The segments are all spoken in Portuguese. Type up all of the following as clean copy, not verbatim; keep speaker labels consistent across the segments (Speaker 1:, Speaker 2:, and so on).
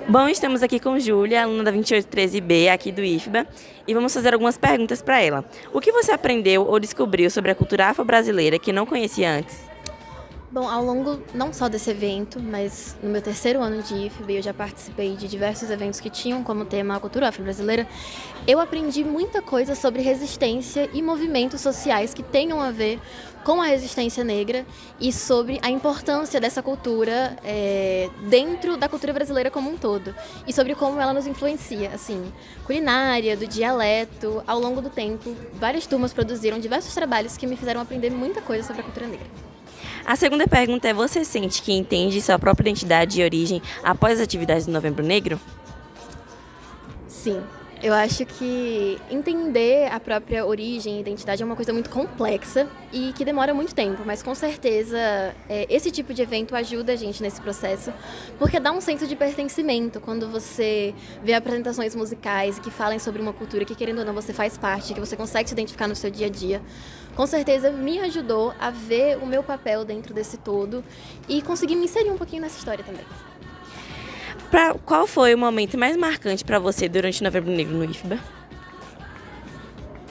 Speaker 1: Bom, estamos aqui com Júlia, aluna da 2813B, aqui do IFBA, e vamos fazer algumas perguntas para ela. O que você aprendeu ou descobriu sobre a cultura afro-brasileira que não conhecia antes?
Speaker 2: Bom, ao longo não só desse evento, mas no meu terceiro ano de IFB, eu já participei de diversos eventos que tinham como tema a cultura afro-brasileira. Eu aprendi muita coisa sobre resistência e movimentos sociais que tenham a ver com a resistência negra e sobre a importância dessa cultura dentro da cultura brasileira como um todo. E sobre como ela nos influencia, assim, culinária, do dialeto. Ao longo do tempo, várias turmas produziram diversos trabalhos que me fizeram aprender muita coisa sobre a cultura negra.
Speaker 1: A segunda pergunta é: você sente que entende sua própria identidade e origem após as atividades do Novembro Negro?
Speaker 2: Sim, eu acho que entender a própria origem e identidade é uma coisa muito complexa e que demora muito tempo, mas com certeza esse tipo de evento ajuda a gente nesse processo, porque dá um senso de pertencimento quando você vê apresentações musicais que falem sobre uma cultura que, querendo ou não, você faz parte, que você consegue se identificar no seu dia a dia. Com certeza me ajudou a ver o meu papel dentro desse todo e conseguir me inserir um pouquinho nessa história também.
Speaker 1: Qual foi o momento mais marcante para você durante o Novembro Negro no IFBA?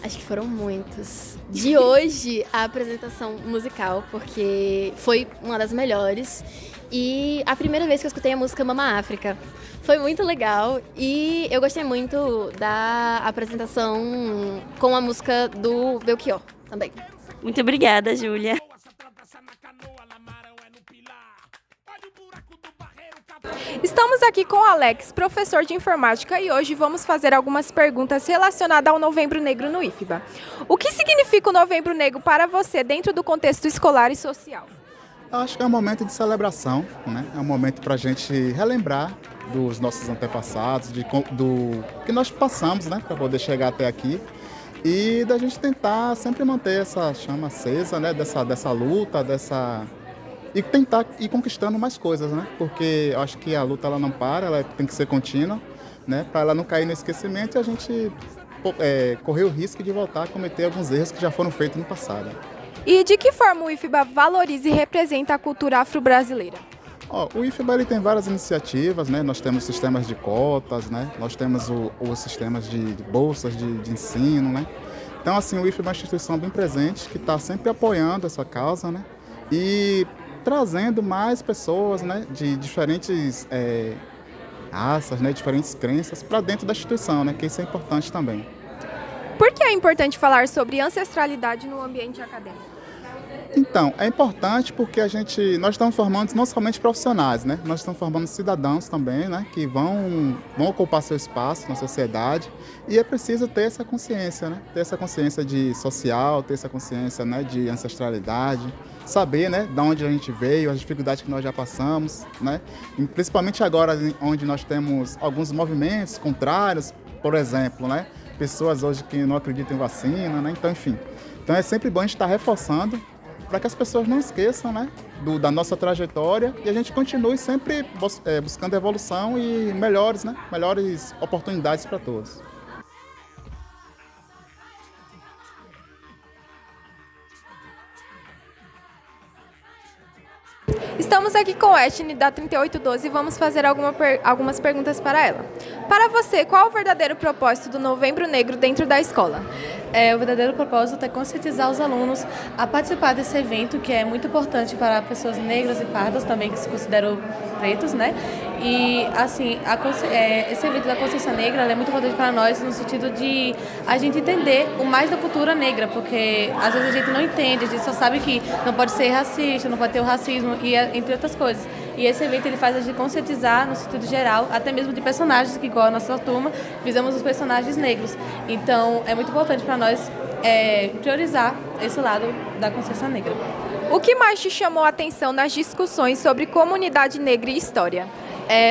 Speaker 2: Acho que foram muitos. De hoje, a apresentação musical, porque foi uma das melhores. E a primeira vez que eu escutei a música Mama África. Foi muito legal e eu gostei muito da apresentação com a música do Belchior também.
Speaker 1: Muito obrigada, Júlia.
Speaker 3: Estamos aqui com o Alex, professor de informática, e hoje vamos fazer algumas perguntas relacionadas ao Novembro Negro no IFBA. O que significa o Novembro Negro para você dentro do contexto escolar e social?
Speaker 4: Eu acho que é um momento de celebração, né? É um momento para a gente relembrar dos nossos antepassados, do que nós passamos, né, para poder chegar até aqui. E da gente tentar sempre manter essa chama acesa, né, dessa luta, e tentar ir conquistando mais coisas, né? Porque eu acho que a luta ela não para, ela tem que ser contínua, né? Para ela não cair no esquecimento e a gente correr o risco de voltar a cometer alguns erros que já foram feitos no passado.
Speaker 3: E de que forma o IFBA valoriza e representa a cultura afro-brasileira?
Speaker 4: O IFBA ele tem várias iniciativas, né? Nós temos sistemas de cotas, né? Nós temos os sistemas de bolsas de ensino, né? Então, assim, o IFBA é uma instituição bem presente que está sempre apoiando essa causa, né? E trazendo mais pessoas, né? De diferentes raças, né? Diferentes crenças para dentro da instituição, né? Que isso é importante também.
Speaker 3: Por que é importante falar sobre ancestralidade no ambiente acadêmico?
Speaker 4: Então, é importante porque nós estamos formando não somente profissionais, né? Nós estamos formando cidadãos também, né? Que vão ocupar seu espaço na sociedade e é preciso ter essa consciência, né? Ter essa consciência de social, ter essa consciência, né, de ancestralidade, saber, né, de onde a gente veio, as dificuldades que nós já passamos, né? E principalmente agora, onde nós temos alguns movimentos contrários, por exemplo, né? Pessoas hoje que não acreditam em vacina, né? Então, enfim. Então é sempre bom a gente estar reforçando para que as pessoas não esqueçam, né, da nossa trajetória e a gente continue sempre buscando evolução e melhores oportunidades para todos.
Speaker 3: Estamos aqui com a Ashley, da 3812, e vamos fazer algumas perguntas para ela. Para você, qual o verdadeiro propósito do Novembro Negro dentro da escola?
Speaker 5: O verdadeiro propósito é conscientizar os alunos a participar desse evento, que é muito importante para pessoas negras e pardas também, que se consideram pretos, né? E, assim, esse evento da consciência negra é muito importante para nós no sentido de a gente entender o mais da cultura negra, porque às vezes a gente não entende, a gente só sabe que não pode ser racista, não pode ter o racismo, e entre outras coisas. E esse evento ele faz a gente conscientizar no sentido geral, até mesmo de personagens, que igual a nossa turma, fizemos os personagens negros. Então, é muito importante para nós priorizar esse lado da consciência negra.
Speaker 3: O que mais te chamou a atenção nas discussões sobre comunidade negra e história?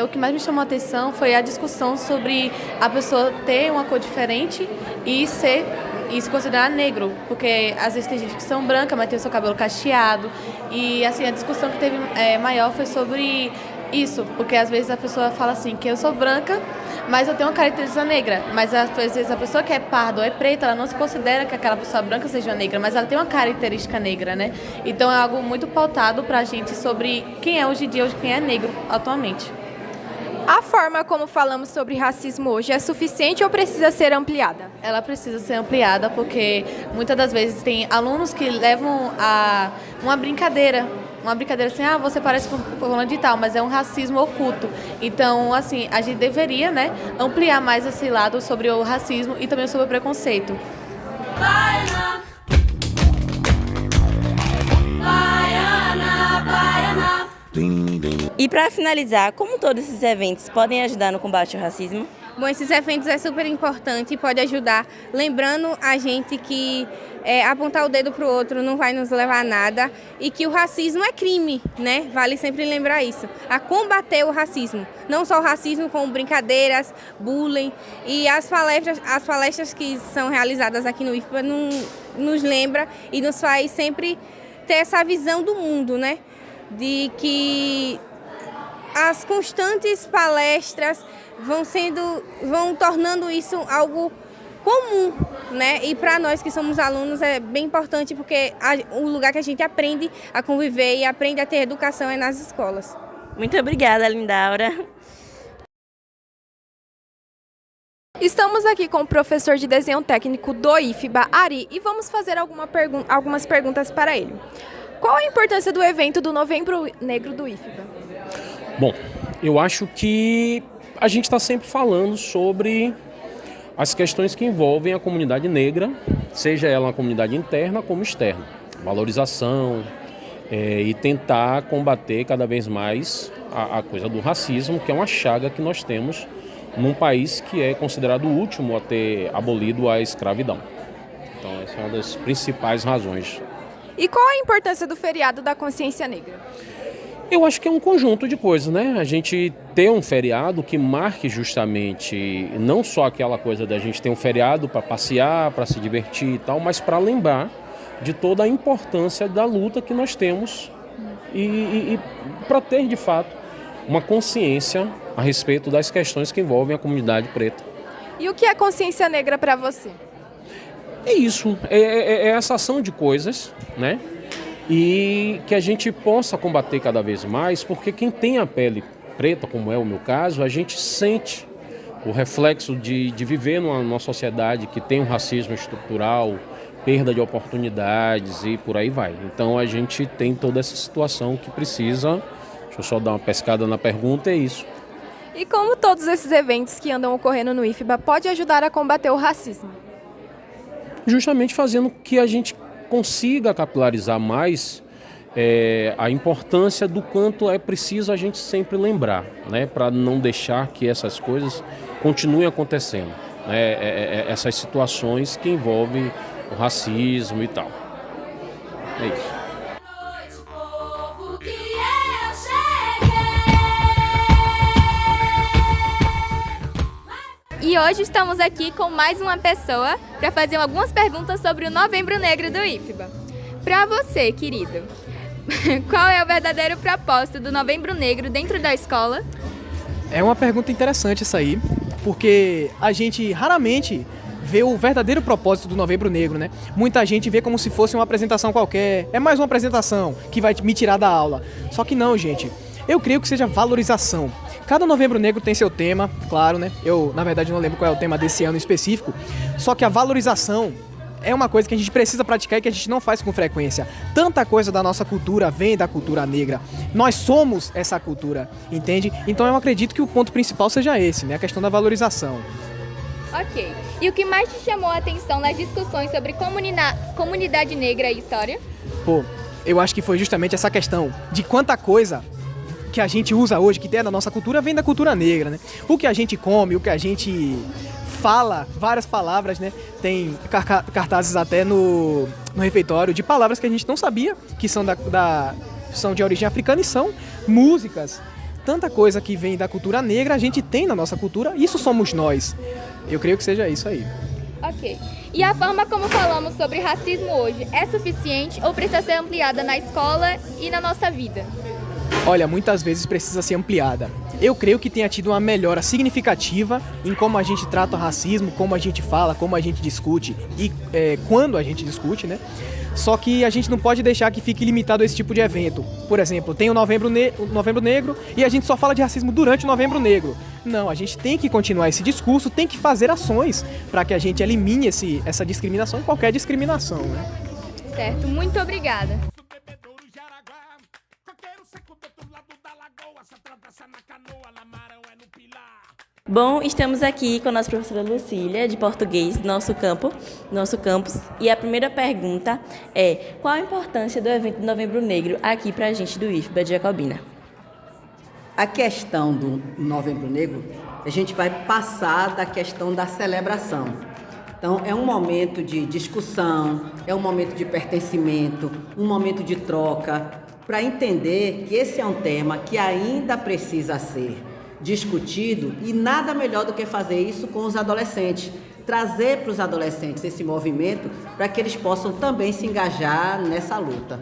Speaker 5: O que mais me chamou a atenção foi a discussão sobre a pessoa ter uma cor diferente e se considerar negro, porque às vezes tem gente que são branca, mas tem o seu cabelo cacheado. E assim, a discussão que teve maior foi sobre isso, porque às vezes a pessoa fala assim, que eu sou branca, mas eu tenho uma característica negra. Mas às vezes a pessoa que é parda ou é preta, ela não se considera que aquela pessoa branca seja negra, mas ela tem uma característica negra, né? Então é algo muito pautado pra gente sobre quem é hoje em dia, quem é negro atualmente.
Speaker 3: A forma como falamos sobre racismo hoje é suficiente ou precisa ser ampliada?
Speaker 5: Ela precisa ser ampliada porque muitas das vezes tem alunos que levam a uma brincadeira assim, você parece com fulano de tal, mas é um racismo oculto. Então, assim, a gente deveria, né, ampliar mais esse lado sobre o racismo e também sobre o preconceito.
Speaker 1: E para finalizar, como todos esses eventos podem ajudar no combate ao racismo?
Speaker 6: Bom, esses eventos é super importante e pode ajudar, lembrando a gente que apontar o dedo para o outro não vai nos levar a nada e que o racismo é crime, né? Vale sempre lembrar isso, a combater o racismo. Não só o racismo, como brincadeiras, bullying e as palestras que são realizadas aqui no IFBA nos lembra e nos faz sempre ter essa visão do mundo, né? De que as constantes palestras vão tornando isso algo comum, né? E para nós que somos alunos é bem importante porque o lugar que a gente aprende a conviver e aprende a ter educação é nas escolas.
Speaker 1: Muito obrigada, Lindaura.
Speaker 3: Estamos aqui com o professor de desenho técnico do IFBA, Ari, e vamos fazer algumas perguntas para ele. Qual a importância do evento do Novembro Negro do IFBA?
Speaker 7: Bom, eu acho que a gente está sempre falando sobre as questões que envolvem a comunidade negra, seja ela uma comunidade interna como externa. Valorização e tentar combater cada vez mais a coisa do racismo, que é uma chaga que nós temos num país que é considerado o último a ter abolido a escravidão. Então essa é uma das principais razões.
Speaker 3: E qual a importância do feriado da consciência negra?
Speaker 7: Eu acho que é um conjunto de coisas, né? A gente ter um feriado que marque justamente não só aquela coisa da gente ter um feriado para passear, para se divertir e tal, mas para lembrar de toda a importância da luta que nós temos e para ter, de fato, uma consciência a respeito das questões que envolvem a comunidade preta.
Speaker 3: E o que é consciência negra para você?
Speaker 7: É isso, é essa ação de coisas, né? E que a gente possa combater cada vez mais, porque quem tem a pele preta, como é o meu caso, a gente sente o reflexo de viver numa sociedade que tem um racismo estrutural, perda de oportunidades e por aí vai. Então a gente tem toda essa situação que precisa, deixa eu só dar uma pescada na pergunta, é isso.
Speaker 3: E como todos esses eventos que andam ocorrendo no IFBA pode ajudar a combater o racismo?
Speaker 7: Justamente fazendo que a gente consiga capilarizar mais a importância do quanto é preciso a gente sempre lembrar, né, para não deixar que essas coisas continuem acontecendo, né, essas situações que envolvem o racismo e tal. É isso.
Speaker 8: E hoje estamos aqui com mais uma pessoa para fazer algumas perguntas sobre o Novembro Negro do IFBA. Para você, querido, qual é o verdadeiro propósito do Novembro Negro dentro da escola?
Speaker 9: É uma pergunta interessante essa aí, porque a gente raramente vê o verdadeiro propósito do Novembro Negro, né? Muita gente vê como se fosse uma apresentação qualquer, é mais uma apresentação que vai me tirar da aula. Só que não, gente. Eu creio que seja valorização. Cada Novembro Negro tem seu tema, claro, né? Eu, na verdade, não lembro qual é o tema desse ano específico. Só que a valorização é uma coisa que a gente precisa praticar e que a gente não faz com frequência. Tanta coisa da nossa cultura vem da cultura negra. Nós somos essa cultura, entende? Então eu acredito que o ponto principal seja esse, né? A questão da valorização.
Speaker 8: Ok. E o que mais te chamou a atenção nas discussões sobre comunidade negra e história?
Speaker 9: Pô, eu acho que foi justamente essa questão de quanta coisa que a gente usa hoje, que tem na nossa cultura, vem da cultura negra, né? O que a gente come, o que a gente fala, várias palavras, né? Tem cartazes até no refeitório de palavras que a gente não sabia que são são de origem africana e são músicas. Tanta coisa que vem da cultura negra a gente tem na nossa cultura, isso somos nós. Eu creio que seja isso aí.
Speaker 8: Ok. E a forma como falamos sobre racismo hoje é suficiente ou precisa ser ampliada na escola e na nossa vida?
Speaker 9: Olha, muitas vezes precisa ser ampliada. eu creio que tenha tido uma melhora significativa em como a gente trata o racismo, como a gente fala, como a gente discute e quando a gente discute, né? Só que a gente não pode deixar que fique limitado a esse tipo de evento. Por exemplo, tem o Novembro Negro e a gente só fala de racismo durante o Novembro Negro. Não, a gente tem que continuar esse discurso, tem que fazer ações para que a gente elimine essa discriminação e qualquer discriminação, né?
Speaker 8: Certo, muito obrigada.
Speaker 1: Bom, estamos aqui com a nossa professora Lucília, de português, do nosso campus. E a primeira pergunta é: qual a importância do evento do Novembro Negro aqui pra gente do IFBA de Jacobina?
Speaker 10: A questão do Novembro Negro, a gente vai passar da questão da celebração. Então, é um momento de discussão, é um momento de pertencimento, um momento de troca, para entender que esse é um tema que ainda precisa ser discutido e nada melhor do que fazer isso com os adolescentes. Trazer para os adolescentes esse movimento para que eles possam também se engajar nessa luta.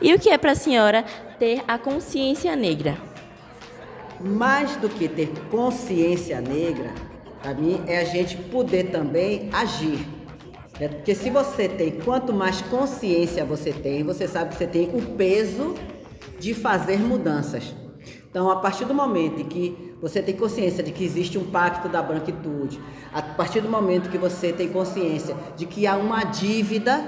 Speaker 1: E o que é para a senhora ter a consciência negra?
Speaker 10: Mais do que ter consciência negra, para mim, é a gente poder também agir. Porque se você tem, quanto mais consciência você tem, você sabe que você tem o peso de fazer mudanças. Então, a partir do momento em que você tem consciência de que existe um pacto da branquitude, a partir do momento que você tem consciência de que há uma dívida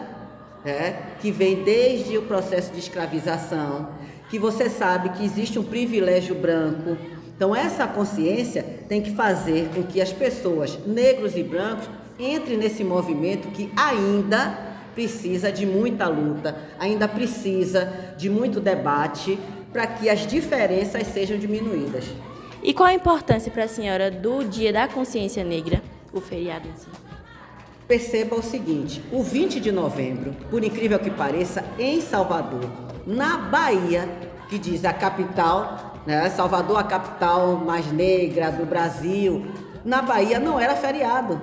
Speaker 10: que vem desde o processo de escravização, que você sabe que existe um privilégio branco. Então, essa consciência tem que fazer com que as pessoas, negros e brancos, entrem nesse movimento que ainda precisa de muita luta, ainda precisa de muito debate para que as diferenças sejam diminuídas.
Speaker 1: E qual a importância para a senhora do Dia da Consciência Negra, o feriado em si?
Speaker 10: Perceba o seguinte, o 20 de novembro, por incrível que pareça, em Salvador, na Bahia, que diz a capital, né, Salvador, a capital mais negra do Brasil, na Bahia não era feriado.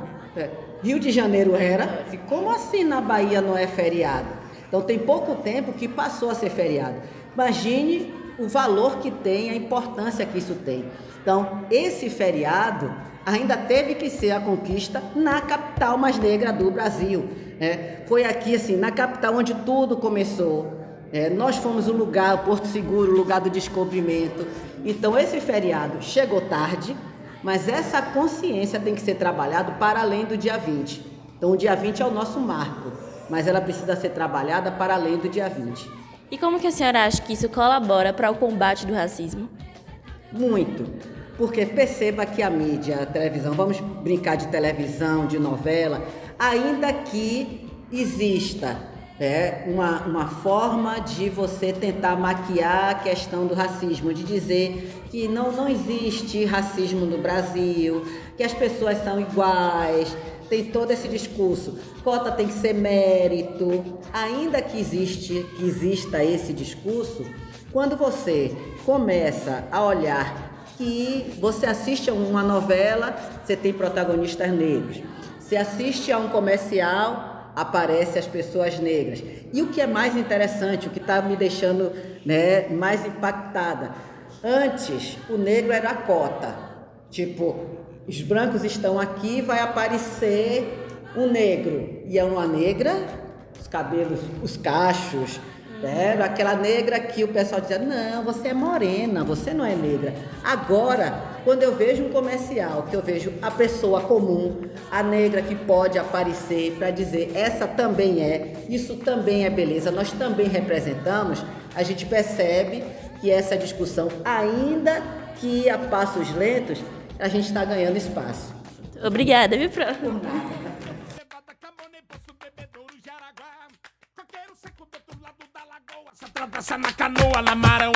Speaker 10: Rio de Janeiro era. Como assim na Bahia não é feriado? Então tem pouco tempo que passou a ser feriado. Imagine o valor que tem, a importância que isso tem. Então, esse feriado ainda teve que ser a conquista na capital mais negra do Brasil. Foi aqui, assim, na capital onde tudo começou. Nós fomos o lugar, o Porto Seguro, o lugar do descobrimento. Então, esse feriado chegou tarde, mas essa consciência tem que ser trabalhada para além do dia 20. Então, o dia 20 é o nosso marco, mas ela precisa ser trabalhada para além do dia 20.
Speaker 1: E como que a senhora acha que isso colabora para o combate do racismo?
Speaker 10: Muito, porque perceba que a mídia, a televisão, vamos brincar de televisão, de novela, ainda que exista uma forma de você tentar maquiar a questão do racismo, de dizer que não existe racismo no Brasil, que as pessoas são iguais, tem todo esse discurso, cota tem que ser mérito, ainda que exista esse discurso, quando você começa a olhar que você assiste a uma novela, você tem protagonistas negros, você assiste a um comercial, aparecem as pessoas negras. E o que é mais interessante, o que está me deixando mais impactada, antes o negro era a cota, tipo, os brancos estão aqui, vai aparecer um negro e é uma negra, os cabelos, os cachos, aquela negra que o pessoal dizia, não, você é morena, você não é negra. Agora, quando eu vejo um comercial, que eu vejo a pessoa comum, a negra que pode aparecer para dizer, essa também é, isso também é beleza, nós também representamos, a gente percebe que essa discussão, ainda que a passos lentos, a gente está ganhando espaço.
Speaker 1: Obrigada, viu, Fran?
Speaker 11: Atravessa na canoa, na marão,